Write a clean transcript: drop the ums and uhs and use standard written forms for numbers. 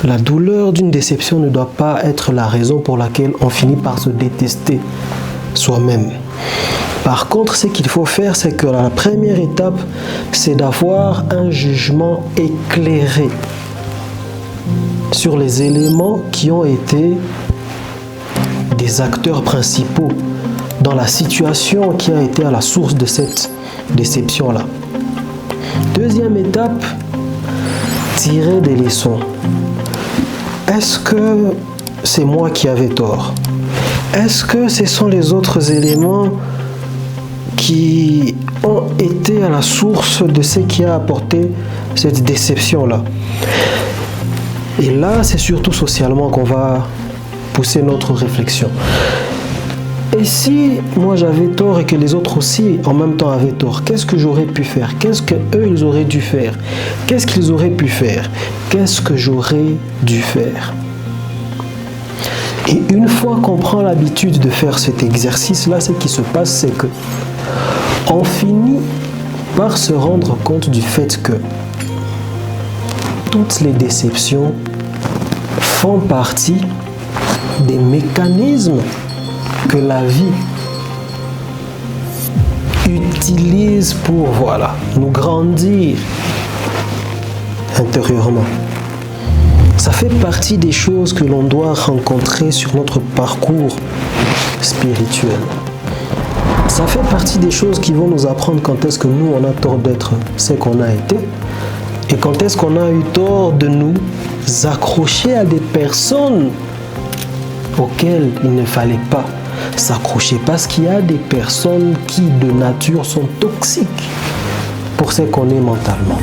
La douleur d'une déception ne doit pas être la raison pour laquelle on finit par se détester soi-même. Par contre, ce qu'il faut faire, c'est que la première étape, c'est d'avoir un jugement éclairé sur les éléments qui ont été des acteurs principaux dans la situation qui a été à la source de cette déception-là. Deuxième étape, tirer des leçons. Est-ce que c'est moi qui avais tort? Est-ce que ce sont les autres éléments qui ont été à la source de ce qui a apporté cette déception-là? Et là, c'est surtout socialement qu'on va pousser notre réflexion. Et si moi j'avais tort et que les autres aussi en même temps avaient tort, qu'est-ce que j'aurais pu faire? Qu'est-ce que eux ils auraient dû faire? Qu'est-ce qu'ils auraient pu faire? Qu'est-ce que j'aurais dû faire? Et une fois qu'on prend l'habitude de faire cet exercice-là, ce qui se passe, c'est que on finit par se rendre compte du fait que toutes les déceptions font partie des mécanismes que la vie utilise pour nous grandir intérieurement. Ça fait partie des choses que l'on doit rencontrer sur notre parcours spirituel. Ça fait partie des choses qui vont nous apprendre quand est-ce que nous, on a tort d'être ce qu'on a été et quand est-ce qu'on a eu tort de nous accrocher à des personnes auxquelles il ne fallait pas s'accrocher, parce qu'il y a des personnes qui de nature sont toxiques pour ce qu'on est mentalement.